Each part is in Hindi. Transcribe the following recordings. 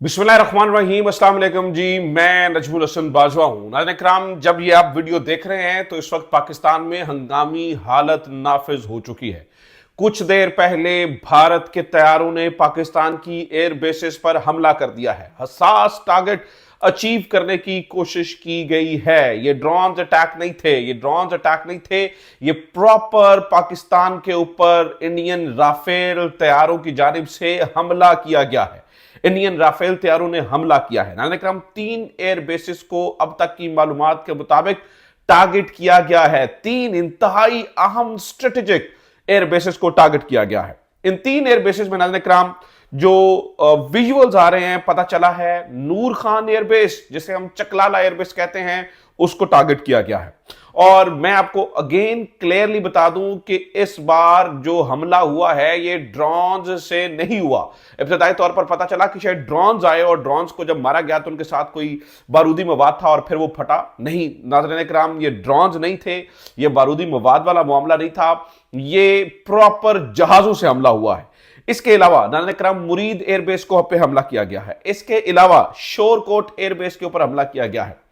बिस्मिल्लाहिर्रहमानिर्रहीम, अस्सलाम वालेकुम जी। मैं नजमुल हसन बाजवा हूं। नाज़रीन इकराम, जब ये आप वीडियो देख रहे हैं तो इस वक्त पाकिस्तान में हंगामी हालत नाफिज हो चुकी है। कुछ देर पहले भारत के तैयारों ने पाकिस्तान की एयर बेसिस पर हमला कर दिया है। हसास टारगेट अचीव करने की कोशिश की गई है। ये ड्रोन्स अटैक नहीं थे, ये प्रॉपर पाकिस्तान के ऊपर इंडियन राफेल तैयारों की जानिब से हमला किया गया है। इंडियन राफेल तैयारों ने हमला किया है। नाज़रीन इकराम, 3 एयर बेसिस को अब तक की मालूमात के मुताबिक टारगेट किया गया है। 3 इंतहाई अहम स्ट्रेटेजिक एयर बेसिस को टारगेट किया गया है। इन 3 एयर बेसिस में नाज़रीन इकराम जो विजुअल्स आ रहे हैं, पता चला है नूर खान एयरबेस, जिसे हम चकलाला एयरबेस कहते हैं, उसको टारगेट किया गया है। और मैं आपको अगेन क्लियरली बता दूं कि इस बार जो हमला हुआ है ये ड्रोन्स से नहीं हुआ। इब्तदाई तौर पर पता चला कि शायद ड्रोन्स आए और ड्रोन्स को जब मारा गया तो उनके साथ कोई बारूदी मवाद था और फिर वो फटा। नहीं नाज़रीन इकराम, ये ड्रोन्स नहीं थे, ये बारूदी मवाद वाला मामला नहीं था, ये प्रॉपर जहाजों से हमला हुआ है। इसके अलावा नाज़रीन इकराम, मुरीद एयरबेस को पे हमला किया गया है। इसके अलावा शोरकोट एयरबेस के ऊपर हमला किया गया है।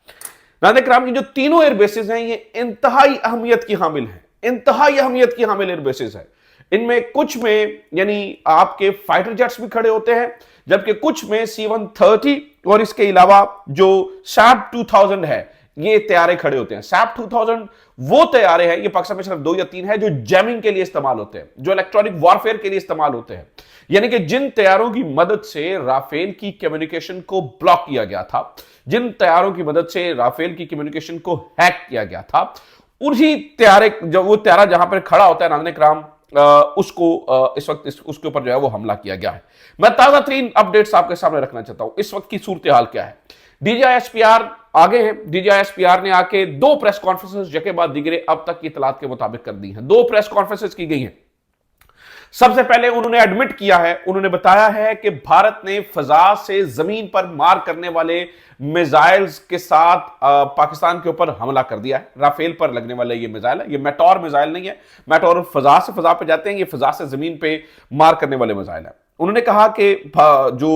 नाज़रीन इकराम, ये जो तीनों एयरबेसेस हैं ये इंतहाई अहमियत की हामिल हैं, इंतहाई अहमियत की हामिल एयरबेसेस है। इनमें कुछ में यानी आपके फाइटर जेट्स भी खड़े होते हैं, जबकि कुछ में C-130 और इसके अलावा जो सैप 2000 है ये तैयारे खड़े होते हैं। सैप 2000 वो तैयारे हैं, ये पाकिस्तान में सिर्फ 2 या 3 है जो जैमिंग के लिए इस्तेमाल होते हैं, जो इलेक्ट्रॉनिक वॉरफेयर के लिए इस्तेमाल होते हैं। यानी कि जिन तैयारों की मदद से राफेल की कम्युनिकेशन को ब्लॉक किया गया था, जिन तैयारों की मदद से राफेल की कम्युनिकेशन को हैक किया गया था, उन्हीं तैयारे, जब वो तैयारा जहां पर खड़ा होता है नाज़रीन इकराम, उसको इस वक्त उसके ऊपर जो है वो हमला किया गया है। मैं ताजा तरीन अपडेट्स आपके सामने रखना चाहता हूं। इस वक्त की सूरत हाल क्या है? डीजीआईएसपीआर आगे हैं। डीजीआईएसपीआर ने आके 2 प्रेस कॉन्फ्रेंसेस जगह बाद दिगरे अब तक की इतलात के मुताबिक कर दी हैं। 2 प्रेस कॉन्फ्रेंसेस की गई हैं। सबसे पहले उन्होंने एडमिट किया है, उन्होंने बताया है कि भारत ने फजा से जमीन पर मार करने वाले मिसाइल्स के साथ पाकिस्तान के ऊपर हमला कर दिया है। राफेल पर लगने वाले ये मिसाइल है, ये मेटोर मिसाइल नहीं है। मेटोर फजा से फजा पे जाते हैं, ये फजा से जमीन पे मार करने वाले मिसाइल है। उन्होंने कहा कि जो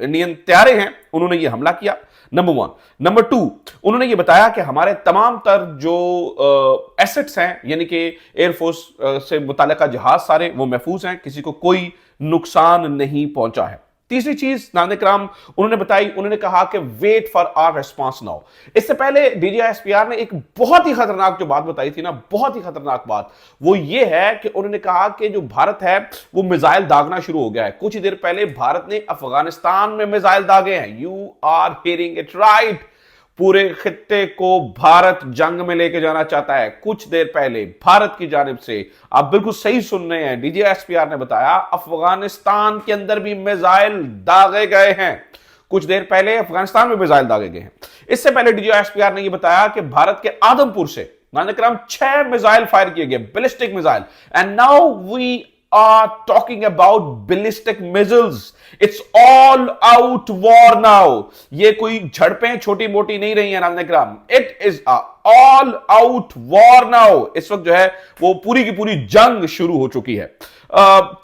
इंडियन तैयारे हैं उन्होंने ये हमला किया, नंबर 1। नंबर 2, उन्होंने ये बताया कि हमारे तमाम तर जो एसेट्स हैं, यानी कि एयरफोर्स से मुताल्लिका जहाज सारे वो महफूज हैं, किसी को कोई नुकसान नहीं पहुंचा है। तीसरी चीज नाज़रीन इकराम उन्होंने बताई, उन्होंने कहा कि wait for our response now. इससे पहले डीजीआईएसपीआर ने एक बहुत ही खतरनाक जो बात बताई थी ना, बहुत ही खतरनाक बात, वो ये है कि उन्होंने कहा कि जो भारत है वो मिसाइल दागना शुरू हो गया है। कुछ ही देर पहले भारत ने अफगानिस्तान में मिसाइल दागे हैं। You are hearing it right. पूरे खित्ते को भारत जंग में लेके जाना चाहता है। कुछ देर पहले भारत की जानिब से, आप बिल्कुल सही सुन रहे हैं, डीजीएसपीआर ने बताया अफगानिस्तान के अंदर भी मिसाइल दागे गए हैं। कुछ देर पहले अफगानिस्तान में मिसाइल दागे गए हैं। इससे पहले डीजीएसपीआर ने यह बताया कि भारत के आदमपुर से नाज़रीन इकराम 6 मिसाइल फायर किए गए, ballistic missile. And now we are talking about ballistic missiles. It's all out war now. ये कोई झड़पें छोटी मोटी नहीं रही है नाज़रीन इकराम। It is a all out war now. इस वक्त जो है वो पूरी की पूरी जंग शुरू हो चुकी है।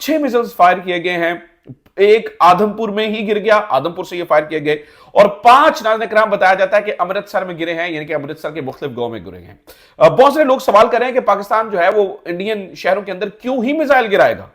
6 मिसाइल्स फायर किए गए हैं। एक आदमपुर में ही गिर गया, आदमपुर से ये फायर किए गए, और 5 नाज़रीन इकराम बताया जाता है कि अमृतसर में गिरे हैं, यानी कि अमृतसर के मुख्तलिफ गांव में गिरे हैं। बहुत सारे लोग सवाल कर रहे हैं कि पाकिस्तान जो है वो इंडियन शहरों के अंदर क्यों ही मिसाइल गिराएगा,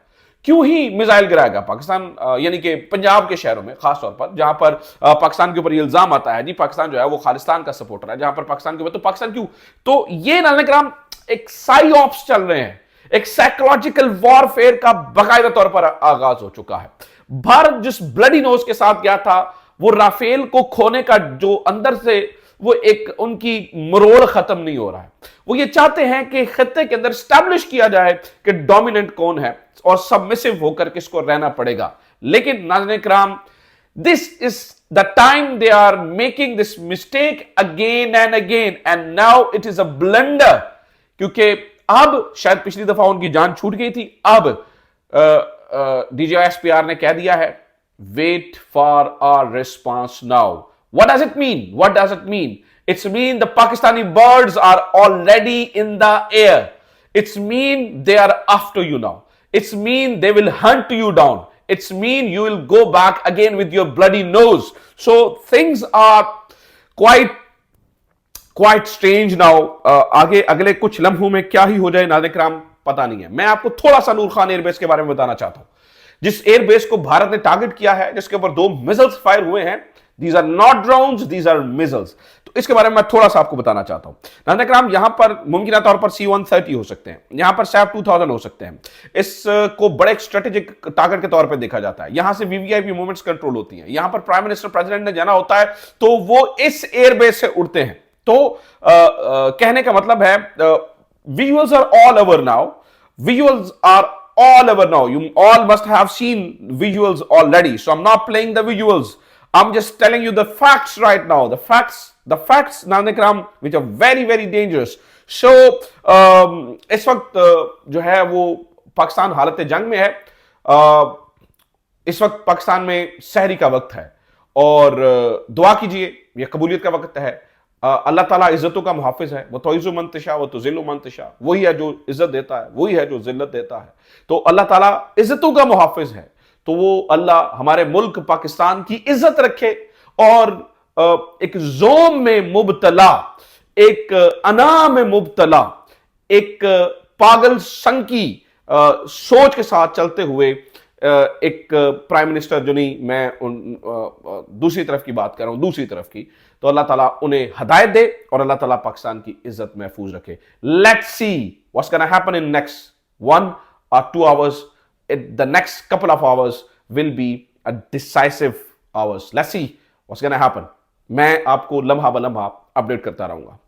क्यों ही मिसाइल गिराएगा पाकिस्तान, यानी कि पंजाब के शहरों में खासतौर पर, जहां पर पाकिस्तान के ऊपर ये इल्जाम आता है जी पाकिस्तान जो है वो खालिस्तान का सपोर्टर है, जहां पर पाकिस्तान के ऊपर, तो पाकिस्तान क्यों? तो ये नाज़रीन इकराम एक साइऑप्स चल रहे हैं, एक साइकोलॉजिकल वॉरफेयर का बाकायदा तौर पर आगाज हो चुका है। भारत जिस ब्लडी नोज के साथ गया था, वो राफेल को खोने का जो अंदर से वो एक उनकी मरोड़ खत्म नहीं हो रहा है। वो ये चाहते हैं कि खत्ते के अंदर स्टैब्लिश किया जाए कि डोमिनेंट कौन है और सबमिसिव होकर किसको रहना पड़ेगा। लेकिन नाज़रीन इकराम, this is the time they are making this mistake again and again, and now it is a blunder. क्योंकि अब शायद पिछली दफा उनकी जान छूट गई थी, अब डीजीआईएसपीआर ने कह दिया है wait for our response now. What does it mean? What does it mean? It's mean the Pakistani birds are already in the air. It's mean they are after you now. It's mean they will hunt you down. it's mean you will go back again with your bloody nose. So things are quite strange now. आगे अगले कुछ लम्हों में क्या ही हो जाए नाज़रीन किराम पता नहीं है। मैं आपको थोड़ा सा नूर खान एयरबेस के बारे में बताना चाहता हूं, जिस एयरबेस को भारत ने टारगेट किया है, जिसके ऊपर 2 मिसाइल्स फायर हुए हैं। These are not drones, these are missiles. तो इसके बारे में मैं थोड़ा सा आपको बताना चाहता हूं। नाज़रीन किराम, यहां पर मुमकिन तौर पर C-130 हो सकते हैं, यहां पर SAF 2000 हो सकते हैं। इसको बड़े स्ट्रेटेजिक टारगेट के तौर पर देखा जाता है। यहां से वीवीआईपी मूवमेंट्स कंट्रोल होती हैं। यहां पर प्राइम मिनिस्टर प्रेसिडेंट ने जाना होता है तो वो इस एयरबेस से उड़ते हैं। तो कहने का मतलब है visuals are all over now. Visuals are all over now. You all must have seen visuals already. So I'm not playing the visuals. I'm just telling you the facts right now. The facts, नाज़रीन किराम, which are very, very dangerous. So इस वक्त जो है वो पाकिस्तान हालत जंग में है। इस वक्त पाकिस्तान में सहरी का वक्त है और दुआ कीजिए, यह कबूलियत का वक्त है। अल्लाह ताला इज्जतों का मुहाफिज है। वो तो इज़्ज़ु मन तशा वो तो ज़िल्लु मन तशा, वही है जो इज्जत देता है, वही है जो जिल्लत देता है। तो अल्लाह ताला इज्जतों का मुहाफिज है। तो वो अल्लाह हमारे मुल्क पाकिस्तान की इज्जत रखे और एक जोम में मुबतला, एक अना में मुबतला, एक पागल संकी सोच के साथ चलते हुए एक प्राइम मिनिस्टर, जो नहीं, मैं दूसरी तरफ की बात कर रहा हूं, दूसरी तरफ की, तो अल्लाह ताला उन्हें हदायत दे और अल्लाह ताला पाकिस्तान की इज्जत महफूज रखे। Let's see what's gonna happen in next 1 or 2 hours. The next couple of hours will be a decisive hours. Let's see what's gonna happen. मैं आपको लम्हा ब लम्हा अपडेट करता रहूंगा।